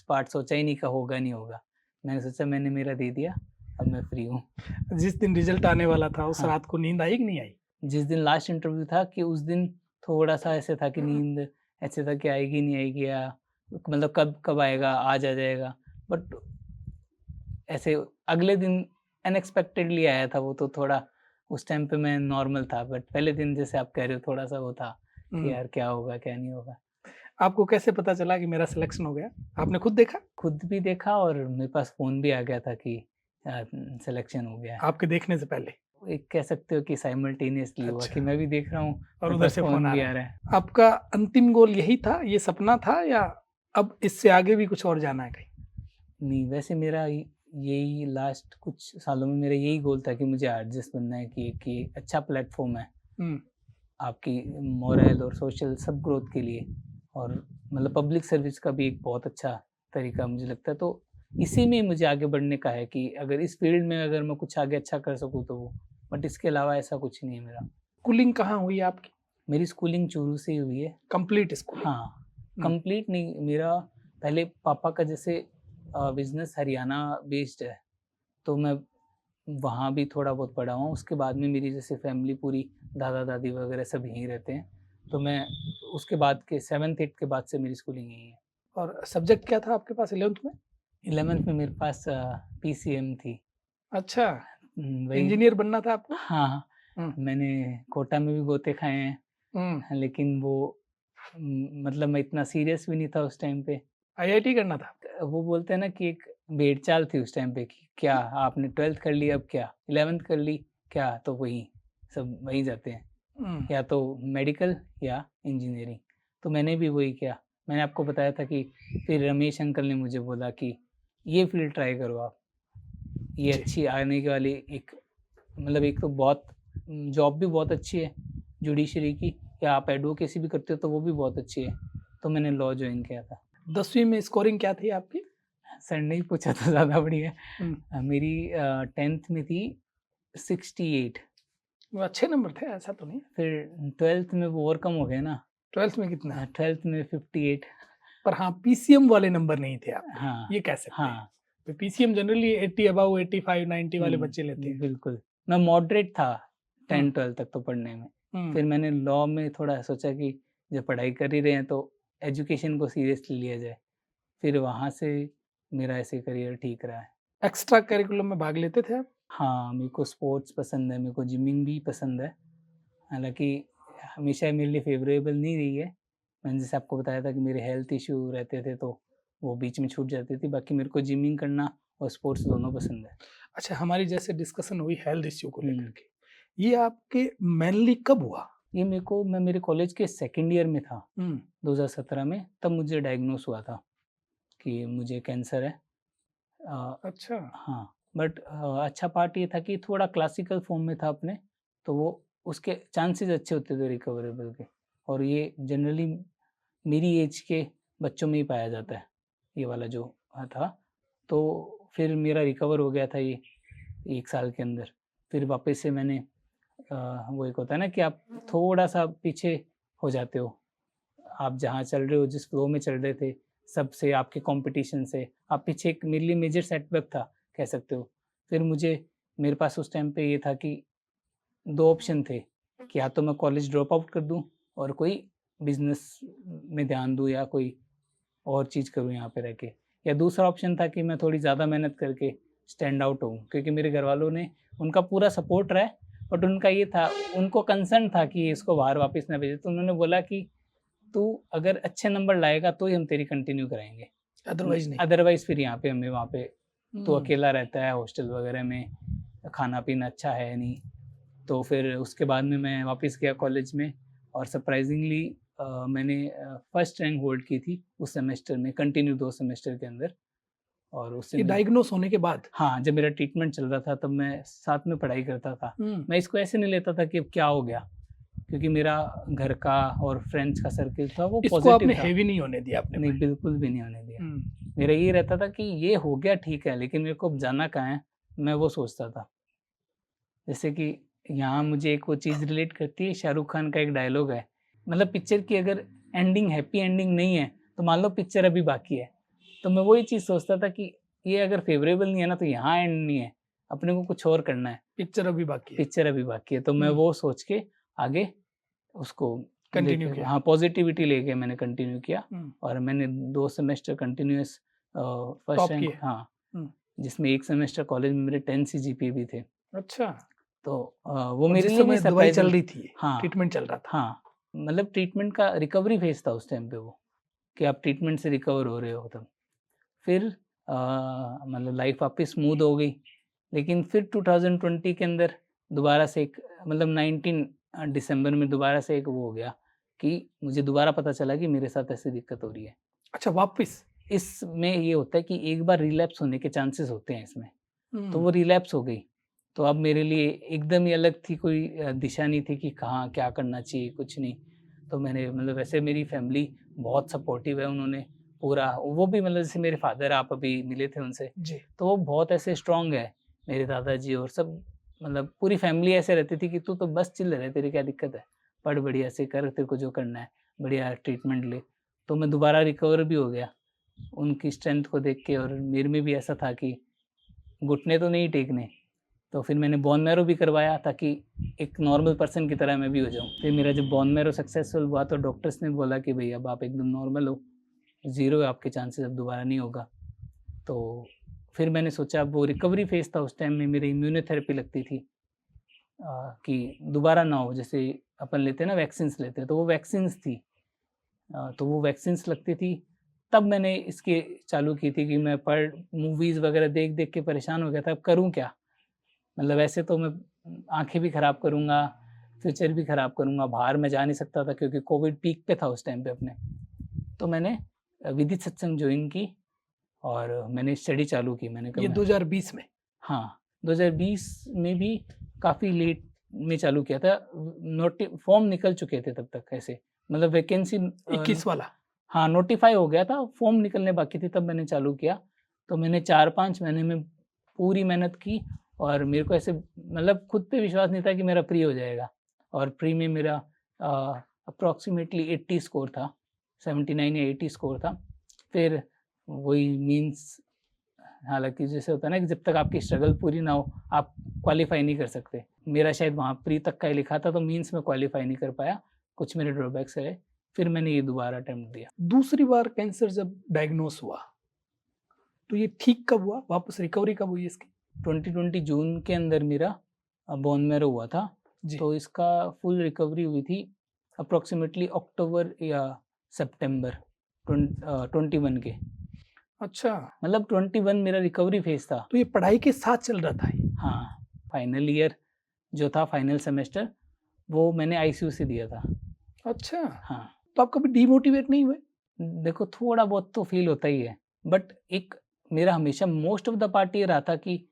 पार्ट सोचा ही नहीं कि होगा नहीं होगा। मैंने सोचा मैंने मेरा दे दिया, अब मैं फ्री हूँ। जिस दिन रिजल्ट आने वाला था, उस हाँ। रात को नींद आई कि नहीं आई? जिस दिन लास्ट इंटरव्यू था कि उस दिन थोड़ा-सा ऐसे था कि नींद ऐसे था कि आएगी नहीं आएगी, या मतलब कब कब आएगा, आज आ जाएगा। बट ऐसे अगले दिन अनएक्सपेक्टेडली आया था वो, तो थोड़ा उस टाइम पे मैं नॉर्मल था, बट पहले दिन जैसे आप कह रहे हो थोड़ा-सा वो था कि हुँ। यार क्या होगा, क्या नहीं होगा। आपको कैसे पता चला कि मेरा सिलेक्शन हो गया? आपने खुद देखा? खुद भी देखा और मेरे पास फ़ोन भी आ गया था कि सिलेक्शन हो गया है। आपके देखने से पहले? एक कह सकते हो कि साइमल्टेनियसली हुआ अच्छा। कि मैं भी देख रहा हूँ, और मेरे उधर पास से फ़ोन फ़ोन आ भी रहा आ है। रहा है। आपका अंतिम गोल यही था, ये सपना था या अब इससे आगे भी कुछ और जाना है कहीं? नहीं, वैसे मेरा यही लास्ट कुछ सालों में मेरा यही गोल था कि मुझे आर्टिस्ट बनना है, कि एक अच्छा प्लेटफ़ॉर्म है हुँ। आपकी मोरल और सोशल सब ग्रोथ के लिए, और मतलब पब्लिक सर्विस का भी एक बहुत अच्छा तरीका मुझे लगता है। तो इसी में मुझे आगे बढ़ने का है कि अगर इस फ़ील्ड में अगर मैं कुछ आगे अच्छा कर सकूँ तो वो, बट इसके अलावा ऐसा कुछ नहीं है मेरा। स्कूलिंग कहाँ हुई आपकी? मेरी स्कूलिंग चूरू से ही हुई है। Complete schooling? हाँ, हुँ। कंप्लीट नहीं, मेरा पहले पापा का जैसे बिज़नेस हरियाणा बेस्ड है, तो मैं वहाँ भी थोड़ा बहुत पढ़ा हूँ। उसके बाद में मेरी जैसे फैमिली पूरी दादा-दादी वगैरह सब यहीं रहते हैं, तो मैं उसके बाद के 7th-8th के बाद से मेरी स्कूलिंग यहीं है। और सब्जेक्ट क्या था आपके पास 11th में? 11th में मेरे पास पीसीएम थी। अच्छा, वही। इंजीनियर बनना था आपको? हाँ, हाँ, हुँ। मैंने कोटा में भी गोते खाए हैं, हुँ। लेकिन वो मतलब मैं इतना सीरियस भी नहीं था उस टाइम पे। आईआईटी करना था? वो बोलते हैं ना कि एक भेड़-चाल थी उस टाइम पे कि क्या आपने 12th कर ली, अब क्या? 11th कर ली, क्या? तो वही, सब वहीं जाते हैं, हुँ। या तो मेडिकल या इंजीनियरिंग। तो मैंने भी वही किया। मैंने आपको बताया था कि फिर रमेश अंकल ने मुझे बोला कि ये फ़ील्ड ट्राई करो आप, ये जी। अच्छी आने की वाली एक, मतलब एक तो बहुत जॉब भी बहुत अच्छी है जुडिशरी की, या आप एडवोकेसी भी करते हो तो वो भी बहुत अच्छी है। तो मैंने लॉ जॉइन किया था। 10वीं में स्कोरिंग क्या थी आपकी? सर ने ही पूछा तो ज़्यादा बढ़िया। हुँ। मेरी 10th में थी 68। वो अच्छे नंबर थे, ऐसा तो नहीं? फिर 12th में वो और कम हो गया ना, 12th में कितना? 12th में 58। पर हाँ, पीसीएम वाले नंबर नहीं थे आपके, हाँ, ये कह सकते हैं। हाँ। तो पीसीएम जनरली 80 अबव 85, 90 वाले बच्चे लेते हैं। बिल्कुल। मैं मॉडरेट था हुँ। 10-12 तक तो पढ़ने में। हुँ। फिर मैंने लॉ में थोड़ा सोचा कि जब पढ़ाई कर ही रहे हैं तो एजुकेशन को सीरियसली लिया जाए। फिर वहाँ से मेरा ऐसे करियर ठीक रहा है। एक्स्ट्रा करिकुलम में भाग लेते थे आप? हाँ, मेरे को स्पोर्ट्स पसंद है, मेरे को जिमिंग भी पसंद है। हालाँकि हमेशा मेरे लिए फ़ेवरेबल नहीं रही है। मैंने जैसे आपको बताया था कि मेरे हेल्थ इश्यू रहते थे, तो वो बीच में छूट जाती थी। बाकी मेरे को जिमिंग करना और स्पोर्ट्स दोनों पसंद है। अच्छा, हमारी जैसे डिस्कशन हुई हेल्थ इश्यू को लेकर हुँ। के, ये आपके मेनली कब हुआ? ये मैं मेरे कॉलेज के सेकंड ईयर में था, हुँ। 2017 में, तब मुझे डायग्नोस हुआ था कि मुझे कैंसर है। अच्छा। हाँ, बट अच्छा पार्ट ये था कि थोड़ा क्लासिकल फ़ॉर्म में था अपने, तो वो उसके चांसेस अच्छे होते थे रिकवरेबल के, और ये जनरली मेरी एज के बच्चों में ही पाया जाता है, ये वाला जो था। तो फिर मेरा रिकवर हो गया था ये 1 साल के अंदर। फिर वापस से मैंने वो एक होता है ना कि आप थोड़ा-सा पीछे हो जाते हो। आप जहाँ चल रहे हो, जिस फ्लो में चल रहे थे, सबसे, आपके कॉम्पिटिशन से, आप पीछे, एक मेरे लिए मेजर सेटबैक था, कह सकते हो। फिर मेरे पास उस टाइम पे ये था कि 2 ऑप्शन थे कि या तो मैं कॉलेज ड्रॉप आउट कर दूँ और कोई बिज़नेस में ध्यान दूँ, या कोई और चीज़ करूँ यहाँ पे रह के, या दूसरा ऑप्शन था कि मैं थोड़ी ज़्यादा मेहनत करके स्टैंड आउट होऊँ, क्योंकि मेरे घरवालों ने, उनका पूरा सपोर्ट रहा है, बट उनका ये था, उनको कंसर्न था कि इसको बाहर वापस ना भेजें। तो उन्होंने बोला कि तू अगर अच्छे नंबर लाएगा तो ही हम तेरी कंटिन्यू कराएँगे, अदरवाइज़ नहीं। अदरवाइज़ फिर यहाँ पे हमें, वहाँ पे तू हुँ। अकेला रहता है हॉस्टल वगैरह में, खाना-पीना अच्छा है नहीं। तो फिर उसके बाद में मैं वापस गया कॉलेज में, और सरप्राइजिंगली मैंने फर्स्ट रैंक होल्ड की थी उस सेमेस्टर में, कंटिन्यू 2 सेमेस्टर के अंदर। और उससे ये मैं डायग्नोस होने के बाद? हाँ, जब मेरा ट्रीटमेंट चल रहा था तब मैं साथ में पढ़ाई करता था। मैं इसको ऐसे नहीं लेता था कि अब क्या हो गया, क्योंकि मेरा घर का और फ्रेंड्स का सर्किल था वो इसको पॉजिटिव आपने था। हेवी नहीं होने दिया आपने नहीं, भाई। बिल्कुल भी नहीं होने दिया। मेरा ये रहता था कि ये हो गया ठीक है, लेकिन मेरे को अब जाना कहाँ है, मैं वो सोचता था। जैसे कि यहाँ मुझे एक वो चीज़ रिलेट करती है, शाहरुख खान का एक डायलॉग है, मतलब पिक्चर की अगर एंडिंग हैप्पी एंडिंग नहीं है, तो मान लो पिक्चर अभी बाकी है। तो मैं वही चीज़ सोचता था कि ये अगर फ़ेवरेबल नहीं है ना, तो यहाँ एंड नहीं है, अपने को कुछ और करना है, पिक्चर अभी बाकी है। पिक्चर अभी बाकी है। तो मैं वो सोच के आगे उसको कंटिन्यू लेके किया। हाँ, पॉज़िटिविटी लेके मैंने कंटिन्यू किया हुँ, और मैंने 2 semester continuous first top rank किए। हाँ, हुँ, जिसमें 1 सेमेस्टर कॉलेज में मेरे 10 सीजीपीए भी थे। अच्छा। तो वो और मेरे जिस लिए भी समय दवाई चल सरप्राइजिंग रही थी, हाँ, ट्रीटमेंट चल रहा था। हाँ, मतलब ट्रीटमेंट का रिकवरी फ़ेज़ था उस टाइम पे वो, कि आप ट्रीटमेंट से रिकवर हो रहे हो तब। फिर मतलब लाइफ़ आपकी स्मूथ हो गई, लेकिन फिर 2020 के अंदर दोबारा से एक मतलब 19 दिसंबर में दोबारा से एक वो हो गया कि मुझे दोबारा पता चला कि मेरे साथ ऐसी दिक्कत हो रही है। अच्छा, वापस? इसमें ये होता है कि एक बार रिलैप्स होने के चांसेस होते हैं इसमें, तो हुँ, वो रिलैप्स हो गई। तो अब मेरे लिए एकदम ही अलग थी, कोई दिशा नहीं थी कि कहाँ क्या करना चाहिए, कुछ नहीं। तो मैंने मतलब वैसे मेरी फैमिली बहुत सपोर्टिव है, उन्होंने पूरा वो भी मतलब जैसे मेरे फादर, आप अभी मिले थे उनसे, जी। तो वो बहुत ऐसे स्ट्रॉन्ग है, मेरे दादाजी और सब, मतलब पूरी फैमिली ऐसे रहती थी कि तू तो बस चिल रह, तेरी क्या दिक्कत है? पढ़ बढ़िया से कर, तेरे को जो करना है, बढ़िया ट्रीटमेंट ले। तो मैं दोबारा रिकवर भी हो गया, उनकी स्ट्रेंथ को देख के। और मेरे में भी ऐसा था कि घुटने तो नहीं टेकने, तो फिर मैंने बोन मैरो भी करवाया ताकि एक नॉर्मल पर्सन की तरह मैं भी हो जाऊँ। फिर मेरा जब बोन मैरो सक्सेसफुल हुआ तो डॉक्टर्स ने बोला कि भई अब आप एकदम नॉर्मल हो, ज़ीरो है आपके चांसेस, अब दोबारा नहीं होगा। तो फिर मैंने सोचा, अब वो रिकवरी फ़ेज़ था, उस टाइम में मेरी इम्यूनोथेरेपी लगती थी कि दोबारा ना हो, जैसे अपन लेते हैं ना वैक्सीन्स लेते हैं, तो वो वैक्सीन्स थी। तो वो वैक्सीन्स लगती थी, तब मैंने इसकी चालू की थी कि मैं पढ़ मूवीज़ वगैरह देख-देख के परेशान हो गया था, अब करूँ क्या? मतलब ऐसे तो मैं आँखें भी खराब करूँगा, फ्यूचर भी खराब करूँगा, बाहर मैं जा नहीं सकता था क्योंकि कोविड पीक पे था उस टाइम पे अपने। तो मैंने विधिक सत्संग जॉइन की और मैंने स्टडी चालू की। मैंने कहा ये मैं 2020 में? हाँ, 2020 में भी काफ़ी लेट में चालू किया था। फॉर्म निकल चुके थे तब तक ऐसे, मतलब वैकेंसी 21 वाला? हाँ, नोटिफ़ाई हो गया था, फॉर्म निकलने बाकी थी, तब मैंने चालू किया। तो मैंने 4-5 महीने में पूरी मेहनत की और मेरे को ऐसे मतलब खुद पे विश्वास नहीं था कि मेरा प्री हो जाएगा। और प्री में मेरा अप्रॉक्सिमेटली 80 स्कोर था, 79 या 80 स्कोर था। फिर वही मीन्स, हालाँकि जैसे होता है ना कि जब तक आपकी स्ट्रगल पूरी ना हो, आप क्वालीफ़ाई नहीं कर सकते। मेरा शायद वहाँ प्री तक का ही लिखा था, तो मीन्स में क्वालीफ़ाई नहीं कर पाया, कुछ मेरे ड्रॉबैक्स रहे। फिर मैंने ये दोबारा अटेम्प्ट दिया। दूसरी बार कैंसर जब डायग्नोस हुआ, तो ये ठीक कब हुआ? वापस रिकवरी कब हुई इसकी? 2020 जून के अंदर मेरा बोन मैरो हुआ था, जी। तो इसका फुल रिकवरी हुई थी अप्रॉक्सिमेटली अक्टूबर या सितंबर 21 के। अच्छा, मतलब 21 मेरा रिकवरी फ़ेज़ था। तो ये पढ़ाई के साथ चल रहा था ये? हाँ, फाइनल ईयर जो था, फाइनल सेमेस्टर, वो मैंने आईसीयू से दिया था। अच्छा, हाँ, तो आप कभी डिमोटिवेट नहीं हुए? देखो थोड़ा बहुत तो फ़ील होता ही है, बट एक मेरा हमेशा मोस्ट ऑफ द पार्ट ये रहा था कि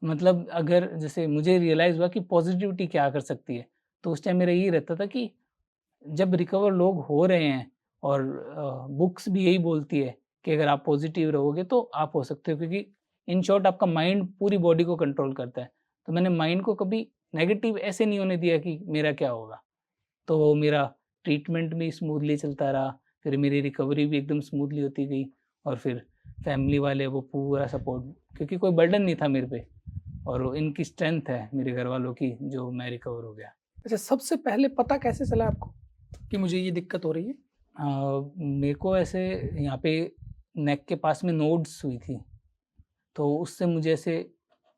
मतलब अगर जैसे मुझे रियलाइज़ हुआ कि पॉज़िटिविटी क्या कर सकती है, तो उस टाइम मेरा ये रहता था कि जब रिकवर लोग हो रहे हैं और बुक्स भी यही बोलती है कि अगर आप पॉज़िटिव रहोगे तो आप हो सकते हो, क्योंकि इन शॉर्ट आपका माइंड पूरी बॉडी को कंट्रोल करता है। तो मैंने माइंड को कभी नेगेटिव ऐसे नहीं होने दिया कि मेरा क्या होगा। तो वो मेरा ट्रीटमेंट भी स्मूथली चलता रहा, फिर मेरी रिकवरी भी एकदम स्मूथली होती गई और फिर फैमिली वाले वो पूरा सपोर्ट, क्योंकि कोई बर्डन नहीं था मेरे पे और इनकी स्ट्रेंथ है मेरे घरवालों की, जो मैं रिकवर हो गया। अच्छा, सबसे पहले पता कैसे चला आपको कि मुझे ये दिक्कत हो रही है? मेरे को ऐसे यहाँ पे नेक के पास में नोड्स हुई थी, तो उससे मुझे ऐसे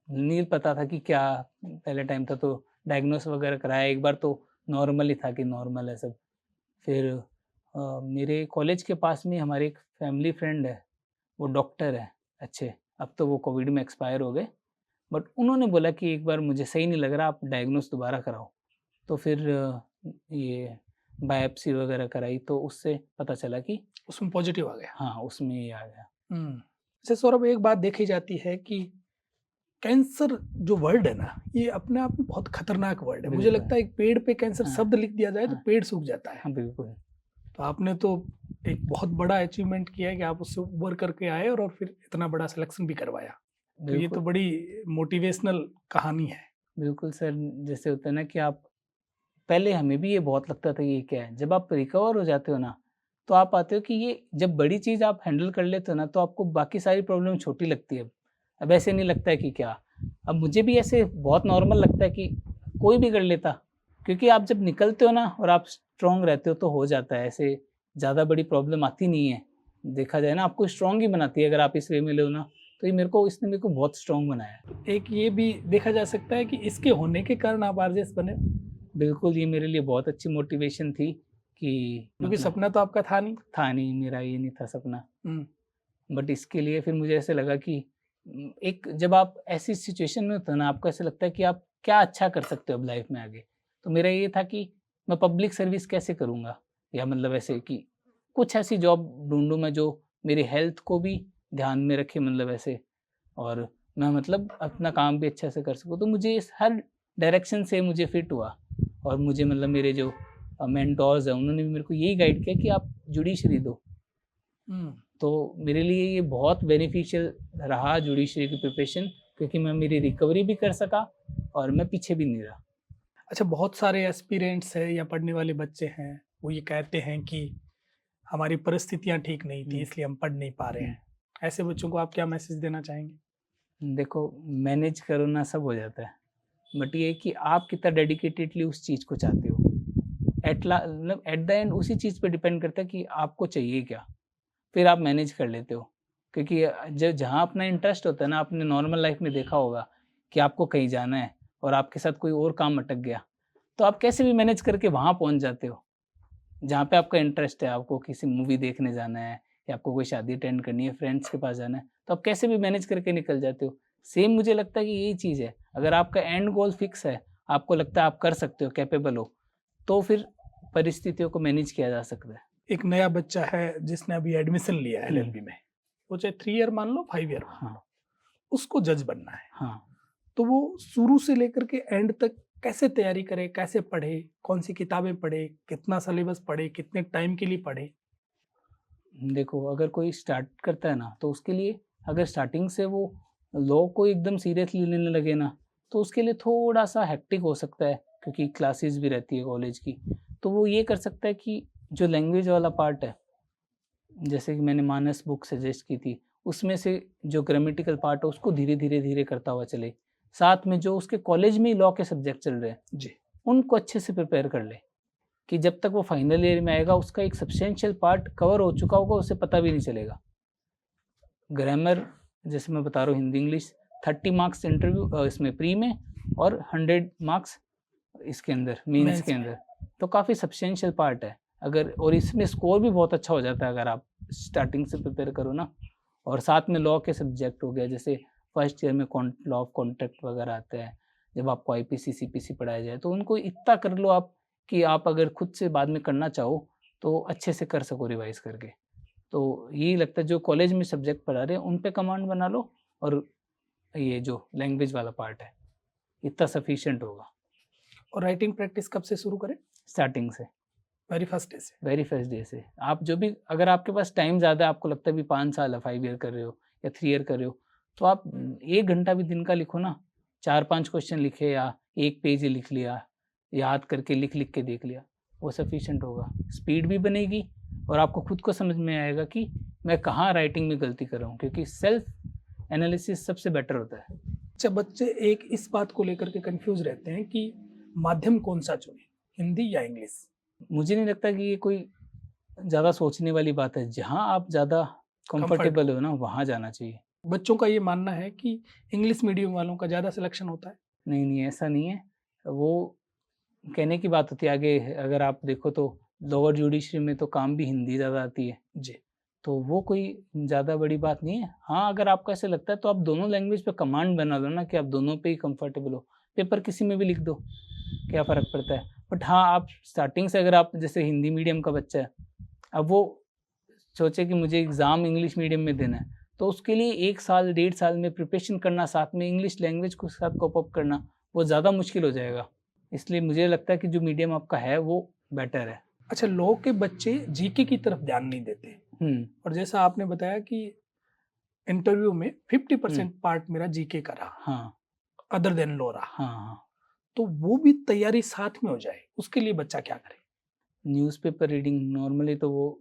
नहीं पता था कि क्या, पहले टाइम था तो डायग्नोस वगैरह कराया एक बार, तो नॉर्मल ही था कि नॉर्मल है सब। फिर मेरे कॉलेज के पास में हमारे एक फैमिली फ्रेंड है, वो डॉक्टर है अच्छे, अब तो वो कोविड में एक्सपायर हो गए, बट उन्होंने बोला कि एक बार मुझे सही नहीं लग रहा, आप डायग्नोस दोबारा कराओ। तो फिर ये बायोप्सी वगैरह कराई तो उससे पता चला कि उसमें पॉजिटिव आ गया। हाँ, उसमें ये आ गया। अच्छा सौरभ, एक बात देखी जाती है कि कैंसर जो वर्ड है ना, ये अपने आप में बहुत खतरनाक वर्ड है। मुझे बिल्कुल। लगता है एक पेड़ पे कैंसर हाँ, शब्द लिख दिया जाए तो हाँ, पेड़ सूख जाता है। हाँ, बिल्कुल। तो आपने तो एक बहुत बड़ा अचीवमेंट किया है कि आप उससे उबर करके आए और फिर इतना बड़ा सिलेक्शन भी करवाया। तो ये तो बिल्कुल, बड़ी मोटिवेशनल कहानी है। बिल्कुल सर, जैसे होता है ना कि आप पहले हमें भी ये बहुत लगता था कि ये क्या है? जब आप रिकवर हो जाते हो ना, तो आप पाते हो कि ये जब बड़ी चीज़ आप हैंडल कर लेते हो ना, तो आपको बाकी सारी प्रॉब्लम छोटी लगती है। अब ऐसे नहीं लगता है कि क्या? अब मुझे भी ऐसे बहुत नॉर्मल लगता है कि कोई भी कर लेता, क्योंकि आप जब निकलते हो ना और आप स्ट्रॉन्ग रहते हो तो हो जाता है, ऐसे ज़्यादा बड़ी प्रॉब्लम आती नहीं है। देखा जाए ना, आपको स्ट्रॉन्ग ही बनाती है अगर आप इस वे में लो ना, तो ये इसने मेरे को बहुत स्ट्रॉन्ग बनाया है। एक ये भी देखा जा सकता है कि इसके होने के कारण आप आरजेएस बने, बिल्कुल, ये मेरे लिए बहुत अच्छी मोटिवेशन थी कि क्योंकि मतलब सपना तो आपका था नहीं। था नहीं, मेरा ये नहीं था सपना। हम्म, बट इसके लिए फिर मुझे ऐसे लगा कि एक जब आप ऐसी सिचुएशन में होते हो ना, आपको ऐसा लगता है कि आप क्या अच्छा कर सकते हो अब लाइफ में आगे। तो मेरा ये था कि मैं पब्लिक सर्विस कैसे करूँगा? या मतलब ऐसे कि कुछ ऐसी जॉब ढूँढूँ मैं जो मेरी हेल्थ को भी ध्यान में रखे, मतलब ऐसे, और मैं मतलब अपना काम भी अच्छे से कर सकूँ। तो मुझे इस हर डायरेक्शन से मुझे फिट हुआ, और मुझे मतलब मेरे जो मेंटोर्स हैं उन्होंने भी मेरे को यही गाइड किया कि आप जुडिशरी दो। हम्म। तो मेरे लिए ये बहुत बेनिफिशियल रहा जुडिशरी की प्रिपरेशन, क्योंकि मैं मेरी रिकवरी भी कर सका और मैं पीछे भी नहीं रहा। अच्छा, बहुत सारे एस्पिरेंट्स हैं या पढ़ने वाले बच्चे हैं, वो ये कहते हैं कि हमारी परिस्थितियां ठीक नहीं थी हुँ, इसलिए हम पढ़ नहीं पा रहे हुँ। हैं। ऐसे बच्चों को आप क्या मैसेज देना चाहेंगे? देखो, मैनेज करो ना, सब हो जाता है। बट ये है कि आप कितना डेडिकेटेडली उस चीज़ को चाहते हो। मतलब एट द एंड उसी चीज़ पे डिपेंड करता है कि आपको चाहिए क्या? फिर आप मैनेज कर लेते हो। क्योंकि जहाँ अपना इंटरेस्ट होता है ना, आपने नॉर्मल लाइफ़ में देखा होगा कि आपको कहीं जाना है और आपके साथ कोई और काम अटक गया, तो आप कैसे भी मैनेज करके वहाँ पहुँच जाते हो। जहाँ पे आपका इंटरेस्ट है, आपको किसी मूवी देखने जाना है या आपको कोई शादी अटेंड करनी है, फ्रेंड्स के पास जाना है, तो आप कैसे भी मैनेज करके निकल जाते हो। सेम मुझे लगता है कि यही चीज़ है, अगर आपका एंड गोल फिक्स है, आपको लगता है आप कर सकते हो, कैपेबल हो, तो फिर परिस्थितियों को मैनेज किया जा सकता है। एक नया बच्चा है जिसने अभी एडमिशन लिया है हुँ, एलएलबी में, वो चाहे 3 ईयर मान लो 5 ईयर मान हाँ, लो, उसको जज बनना है। हाँ। तो वो शुरू से लेकर के एंड तक कैसे तैयारी करे, कैसे पढ़े, कौन सी किताबें पढ़े, कितना सिलेबस पढ़े, कितने टाइम के लिए पढ़े? देखो, अगर कोई स्टार्ट करता है ना, तो उसके लिए अगर स्टार्टिंग से वो लॉ को एकदम सीरियसली लेने लगे ना, तो उसके लिए थोड़ा-सा हेक्टिक हो सकता है, क्योंकि क्लासेस भी रहती है कॉलेज की। तो वो ये कर सकता है कि जो लैंग्वेज वाला पार्ट है, जैसे कि मैंने मानस बुक सजेस्ट की थी, उसमें से जो ग्रामेटिकल पार्ट है, उसको धीरे-धीरे, धीरे करता हुआ चले। साथ में जो उसके कॉलेज में ही लॉ के सब्जेक्ट चल रहे हैं, जी। उनको अच्छे से प्रिपेयर कर ले। कि जब तक वो फाइनल ईयर में आएगा, उसका एक सब्सटेंशियल पार्ट कवर हो चुका होगा, उसे पता भी नहीं चलेगा। ग्रामर, जैसे मैं बता रहा हूँ, हिंदी इंग्लिश 30 मार्क्स इंटरव्यू इसमें प्री में, और 100 मार्क्स इसके अंदर मेंस मेंस के में। अंदर। तो काफ़ी सब्सटेंशियल पार्ट है। अगर और इसमें स्कोर भी बहुत अच्छा हो जाता है अगर आप स्टार्टिंग से प्रिपेयर करो ना। और साथ में लॉ के सब्जेक्ट हो गया, जैसे फर्स्ट ईयर में लॉ ऑफ कॉन्ट्रैक्ट वगैरह आता है। जब आपको आईपीसी, सीपीसी पढ़ाया जाए, तो उनको इतना कर लो आप कि आप अगर खुद से बाद में करना चाहो, तो अच्छे से कर सको रिवाइज़ करके। तो यही लगता है जो कॉलेज में सब्जेक्ट पढ़ा रहे हैं, उन पे कमांड बना लो, और ये जो लैंग्वेज वाला पार्ट है, इतना सफिशिएंट होगा और राइटिंग प्रैक्टिस कब से शुरू करें? स्टार्टिंग से, वेरी फर्स्ट डे से? वेरी फर्स्ट डे से। आप जो भी, अगर आपके पास टाइम ज़्यादा है, आपको लगता है अभी 5 साल है, 5 ईयर कर रहे हो या 3 ईयर कर रहे हो, तो आप 1 घंटा भी दिन का लिखो ना, 4-5 क्वेश्चन लिखे या 1 पेज ही लिख लिया, याद करके लिख-लिख के देख लिया, वो सफिशिएंट होगा। स्पीड भी बनेगी और आपको खुद को समझ में आएगा कि मैं कहाँ राइटिंग में गलती कर रहा हूँ, क्योंकि सेल्फ एनालिसिस सबसे बेटर होता है। अच्छा, बच्चे एक इस बात को लेकर के कंफ्यूज रहते हैं कि माध्यम कौन सा चुने, हिंदी या इंग्लिश? मुझे नहीं लगता कि ये कोई ज़्यादा सोचने वाली बात है, जहाँ आप ज़्यादा कंफर्ट कंफर्टेबल हो ना, वहाँ जाना चाहिए। बच्चों का ये मानना है कि इंग्लिश मीडियम वालों का ज़्यादा सिलेक्शन होता है। नहीं, नहीं, ऐसा नहीं है। वो कहने की बात होती है। आगे अगर आप देखो तो लोअर जुडिशरी में तो काम भी हिंदी ज़्यादा आती है, जी। तो वो कोई ज़्यादा बड़ी बात नहीं है। हाँ, अगर आपको ऐसा लगता है तो आप दोनों लैंग्वेज पे कमांड बना लो ना, कि आप दोनों पे ही कंफर्टेबल हो, पेपर किसी में भी लिख दो। क्या फ़र्क पड़ता है। बट हाँ, आप स्टार्टिंग से अगर आप जैसे हिंदी मीडियम का बच्चा है, अब वो सोचे कि मुझे एग्ज़ाम इंग्लिश मीडियम में देना है, तो उसके लिए 1 साल, 1.5 साल में प्रिपरेशन करना, साथ में इंग्लिश लैंग्वेज को साथ कोप अप करना, वो ज़्यादा मुश्किल हो जाएगा। इसलिए मुझे लगता है कि जो मीडियम आपका है, वो बेटर है। अच्छा, लोग के बच्चे जीके की तरफ ध्यान नहीं देते, हुँ, और जैसा आपने बताया कि इंटरव्यू में 50% पार्ट मेरा जीके का रहा, हाँ, अदर देन लॉ रहा, हाँ, हाँ। तो वो भी तैयारी साथ में हो जाए, उसके लिए बच्चा क्या करे? न्यूज़पेपर रीडिंग नॉर्मली तो वो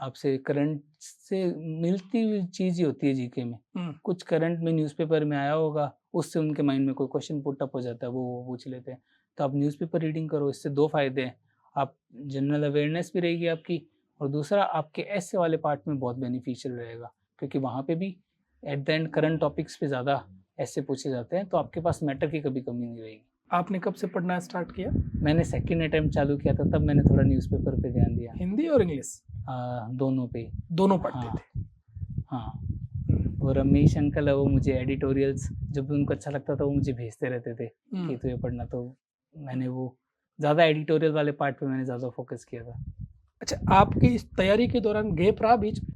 आपसे करंट से मिलती हुई चीज़ ही होती है जीके में। हुँ, कुछ करंट में न्यूज़पेपर में आया होगा, उससे उनके माइंड में कोई क्वेश्चन पुट अप हो जाता है, वो पूछ लेते हैं। तो आप न्यूज़पेपर रीडिंग करो, इससे 2 फ़ायदे हैं। आप जनरल अवेयरनेस भी रहेगी आपकी, और दूसरा आपके ऐसे वाले पार्ट में बहुत बेनिफिशियल रहेगा, क्योंकि वहाँ पे भी at the end current topics पे ज़्यादा ऐसे पूछे जाते हैं, तो आपके पास मैटर की कभी कमी नहीं रहेगी। आपने कब से पढ़ना स्टार्ट किया? मैंने सेकंड अटेम्प्ट चालू किया था, तब मैंने थोड़ा न्यूज़पेपर पे ध्यान दिया। हिंदी और इंग्लिश दोनों पे। दोनों पढ़ते हाँ, थे? हाँ। हुँ, वो रमेश अंकल है, वो मुझे एडिटोरियल्स जब भी उनको अच्छा लगता था, वो मुझे भेजते रहते थे हुँ। कि तू ये पढ़ना, तो मैंने वो ज़्यादा एडिटोरियल वाले पार्ट पे मैंने ज़्यादा फ़ोकस किया था। अच्छा, आपकी इस तैयारी के दौरान गैप रहा बीच में?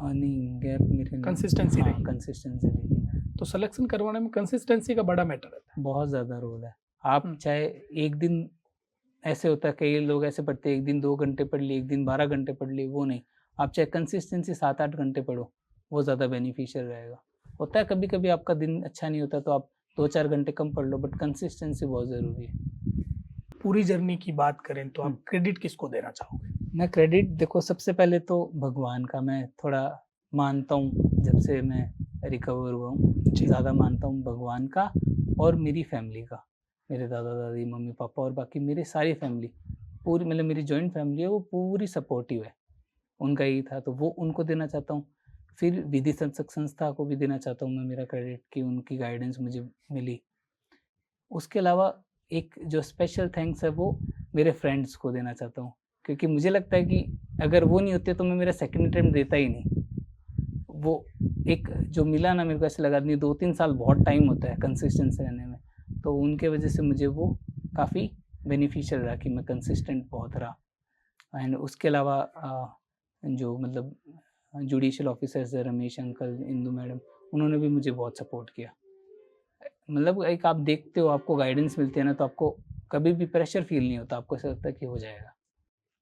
नहीं, गैप मेरे नहीं। कंसिस्टेंसी हाँ, रही? कंसिस्टेंसी रही थी मेरी। तो सिलेक्शन करवाने में कंसिस्टेंसी का बड़ा मैटर रहता है। बहुत ज़्यादा रोल है। आप हुँ, चाहे एक दिन ऐसे होता है, कई लोग ऐसे पढ़ते हैं, एक दिन 2 घंटे पढ़ लिए, एक दिन 12 घंटे पढ़ लिए, वो नहीं। आप चाहे कंसिस्टेंसी 7-8 घंटे पढ़ो, वो ज़्यादा बेनिफिशियल रहेगा। होता है कभी-कभी आपका दिन अच्छा नहीं होता, तो आप 2-4 घंटे कम पढ़ लो, बट कंसिस्टेंसी बहुत ज़रूरी है। पूरी जर्नी की बात करें तो हुँ। आप क्रेडिट किसको देना चाहोगे? मैं क्रेडिट देखो, सबसे पहले तो भगवान का मैं थोड़ा मानता हूँ, जब से मैं रिकवर हुआ हूँ, जी। ज़्यादा मानता हूँ भगवान का और मेरी फैमिली का। मेरे दादा-दादी, मम्मी-पापा और बाकी मेरी सारी फैमिली, पूरी मतलब मेरी जॉइंट फैमिली है, वो पूरी सपोर्टिव है। उनका यही था, तो वो उनको देना चाहता हूँ। फिर विधि संसक संस्था को भी देना चाहता हूँ मैं मेरा क्रेडिट, कि उनकी गाइडेंस मुझे मिली। उसके अलावा एक जो स्पेशल थैंक्स है, वो मेरे फ्रेंड्स को देना चाहता हूँ, क्योंकि मुझे लगता है कि अगर वो नहीं होते तो मैं मेरा सेकंड अटेम्प्ट देता ही नहीं। वो एक जो मिला ना मेरे को, ऐसा लगा नहीं, 2-3 साल बहुत टाइम होता है कंसिस्टेंसी रहने में। तो उनके वजह से मुझे वो काफ़ी बेनिफिशियल रहा कि मैं कंसिस्टेंट बहुत रहा। एंड उसके अलावा जो मतलब जुडिशियल ऑफिसर्स है, रमेश अंकल, इंदू मैडम, उन्होंने भी मुझे बहुत सपोर्ट किया। मतलब एक आप देखते हो, आपको गाइडेंस मिलती है ना, तो आपको कभी भी प्रेशर फ़ील नहीं होता, आपको ऐसा लगता है कि हो जाएगा।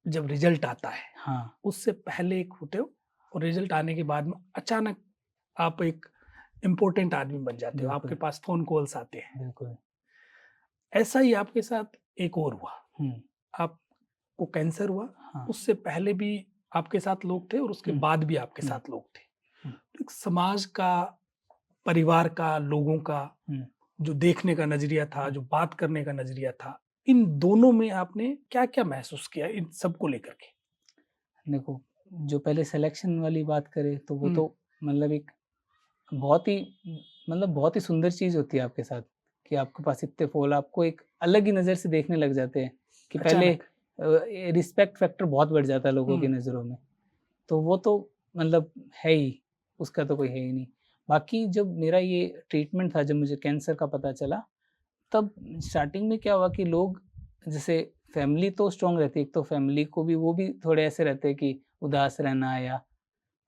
जब रिजल्ट आता है, हाँ, उससे पहले एक होते हो, और रिजल्ट आने के बाद में अचानक आप एक इम्पोर्टेंट आदमी बन जाते हो, आपके बिल्कुल, पास फ़ोन कॉल्स आते हैं। बिल्कुल। ऐसा ही आपके साथ एक और हुआ, हुँ, आपको कैंसर हुआ, हाँ, उससे पहले भी आपके साथ लोग थे और उसके हुँ, बाद भी आपके हुँ, साथ लोग थे। हुँ, तो एक समाज का, परिवार का, लोगों का हुँ, जो देखने का नज़रिया था, हुँ। जो बात करने का नज़रिया था, इन दोनों में आपने क्या-क्या महसूस किया इन सबको लेकर के? देखो, जो पहले सिलेक्शन वाली बात करें, तो वो हुँ, तो मतलब एक बहुत ही बहुत ही सुंदर चीज़ होती है आपके साथ, कि आपके पास इतने फूल, आपको एक अलग ही नज़र से देखने लग जाते हैं, कि पहले अचानक। रिस्पेक्ट फैक्टर बहुत बढ़ जाता है लोगों की हुँ, नज़रों में। तो वो तो मतलब है ही, उसका तो कोई है ही नहीं। बाकी जब मेरा ये ट्रीटमेंट था, जब मुझे कैंसर का पता चला, तब स्टार्टिंग में क्या हुआ कि लोग, जैसे फैमिली तो स्ट्रॉन्ग रहती है, एक तो फैमिली को भी वो भी थोड़े ऐसे रहते हैं कि उदास रहना, या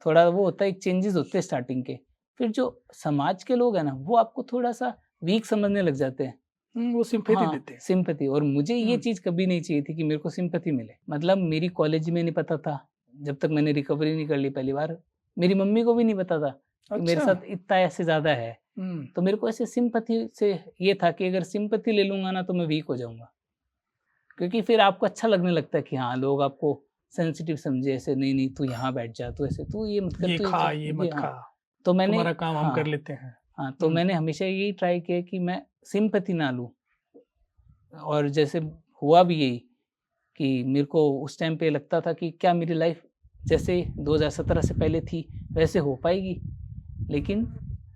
थोड़ा वो होता है, एक चेंजेस होते हैं स्टार्टिंग के। फिर जो समाज के लोग हैं ना, वो आपको थोड़ा-सा वीक समझने लग जाते हैं। वो सिम्पैथी हाँ, देते हैं। सिम्पैथी, और मुझे ये हुँ, चीज़ कभी नहीं चाहिए थी कि मेरे को सिम्पैथी मिले। मतलब मेरी कॉलेज में नहीं पता था, जब तक मैंने रिकवरी नहीं कर ली पहली बार, मेरी मम्मी को भी नहीं पता था कि मेरे अच्छा। साथ इतना ऐसे ज़्यादा है। हुँ, तो मेरे को ऐसे सिम्पैथी से ये था कि अगर सिम्पैथी ले लूँगा ना, तो मैं वीक हो जाऊँगा। क्योंकि फिर आपको अच्छा लगने लगता है कि हाँ, लोग आपको सेंसिटिव समझे, ऐसे नहीं-नहीं तू यहाँ बैठ जा, तू ऐसे तू ये मत कर, ये तू खा, ये ये मत हाँ। खा, तो मैंने तुम्हारा काम हम कर हाँ, लेते हैं। हाँ, तो हुँ, मैंने हमेशा यही ट्राई किया कि मैं सिम्पैथी ना लूँ, और जैसे हुआ भी यही कि मेरे को उस टाइम पे लगता था कि क्या मेरी लाइफ़ जैसे 2017 से पहले थी, वैसे हो पाएगी? लेकिन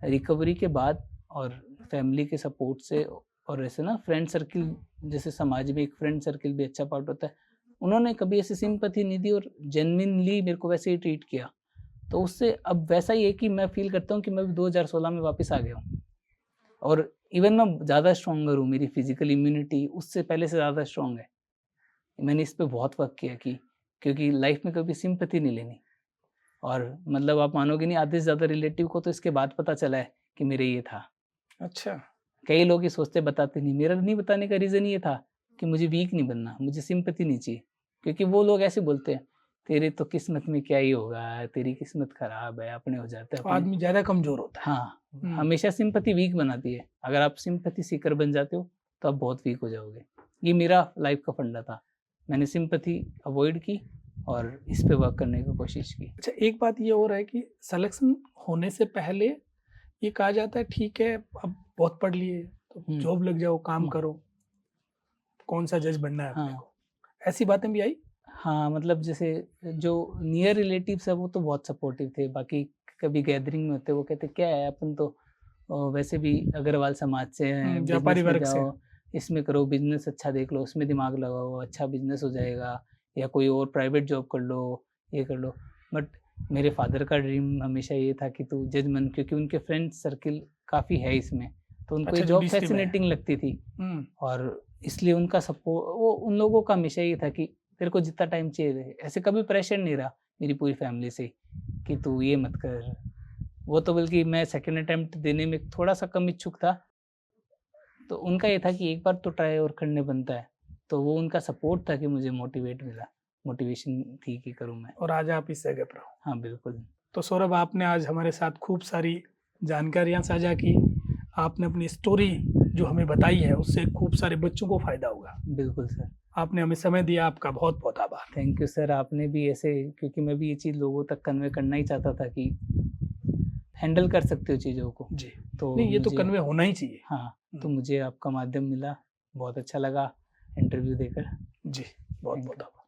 रिकवरी के बाद और फैमिली के सपोर्ट से, और ऐसे ना फ्रेंड सर्किल, जैसे समाज में एक फ्रेंड सर्किल भी अच्छा पार्ट होता है, उन्होंने कभी ऐसी सिंपैथी नहीं दी और जेन्युइनली मेरे को वैसे ही ट्रीट किया। तो उससे अब वैसा ही है कि मैं फ़ील करता हूँ कि मैं भी 2016 में वापस आ गया हूँ। और इवन मैं ज़्यादा स्ट्रॉन्गर हूँ, मेरी फिजिकल इम्यूनिटी उससे पहले से ज़्यादा स्ट्रॉन्ग है। मैंने इस पे बहुत वर्क किया कि क्योंकि लाइफ में कभी सिंपैथी नहीं लेनी। और मतलब आप मानोगे नहीं, आधे से ज़्यादा रिलेटिव को तो इसके बाद पता चला है कि मेरे ये था। अच्छा। कई लोग ये सोचते बताते नहीं, मेरा नहीं बताने का रीज़न ये था कि मुझे वीक नहीं बनना, मुझे सिंपैथी नहीं चाहिए। क्योंकि वो लोग ऐसे बोलते हैं, तेरे तो किस्मत में क्या ही होगा, तेरी किस्मत खराब है, अपने हो जाते हैं तो अपने। आदमी ज़्यादा कमज़ोर होता है। हाँ, हुँ। हमेशा सिंपैथी वीक बनाती है। अगर आप सिंपैथी सीकर बन जाते हो, तो आप बहुत वीक हो जाओगे। ये मेरा लाइफ़ का फंडा था। मैंने सिंपैथी अवॉइड की और इस पे वर्क करने की कोशिश की। अच्छा, एक बात ये और है कि सिलेक्शन होने से पहले ये कहा जाता है ठीक है अब बहुत पढ़ लिए तो हुँ। जॉब लग जाओ, काम हुँ। करो, कौन-सा जज बनना है अपने हाँ। को। ऐसी बातें भी आई? हाँ, मतलब जैसे जो नियर रिलेटिव्स है वो तो बहुत सपोर्टिव थे। बाकी कभी गैदरिंग में होते वो कहते क्या है अपन तो वैसे भी अग्रवाल समाज से हैं, व्यापारी बिज़नेस में वर्ग से। जाओ, इसमें करो, बिज़नेस अच्छा देख लो, उसमें दिमाग लगाओ, अच्छा बिज़नेस हो जाएगा या कोई और प्राइवेट जॉब कर लो, ये कर लो। बट मेरे फादर का ड्रीम हमेशा ये था कि तू जज बन, क्योंकि उनके फ्रेंड सर्किल काफ़ी है इसमें, तो उनको ये अच्छा, जॉब जुडिशरी में है। फ़ैसिनेटिंग लगती थी। हुँ। और इसलिए उनका वो उन लोगों का हमेशा ये था कि तेरे को जितना टाइम चाहिए रहे, ऐसे कभी प्रेशर नहीं रहा मेरी पूरी फैमिली से कि तू ये मत कर। वो तो बल्कि मैं सेकंड अटेम्प्ट देने में थोड़ा-सा कम इच्छुक था, तो उनका ये था कि एक बार तो ट्राई और करने बनता है। तो वो उनका सपोर्ट था कि मुझे मोटिवेट मिला, मोटिवेशन थी कि करूँ मैं। और आज आप इस जगह पर हो। हाँ, बिल्कुल। तो सौरभ, आपने आज हमारे साथ खूब सारी जानकारियाँ साझा की। आपने अपनी स्टोरी जो हमें बताई है उससे खूब सारे बच्चों को फ़ायदा होगा। बिल्कुल सर। आपने हमें समय दिया, आपका बहुत-बहुत आभार। थैंक यू सर, आपने भी ऐसे, क्योंकि मैं भी ये चीज़ लोगों तक कन्वे करना ही चाहता था कि हैंडल कर सकते हो चीज़ों को। जी। तो नहीं, ये तो मुझे कन्वे होना ही चाहिए। हाँ, तो हुँ। मुझे आपका माध्यम मिला, बहुत अच्छा लगा इंटरव्यू देकर। जी, थैंक बहुत-बहुत यू। आभार।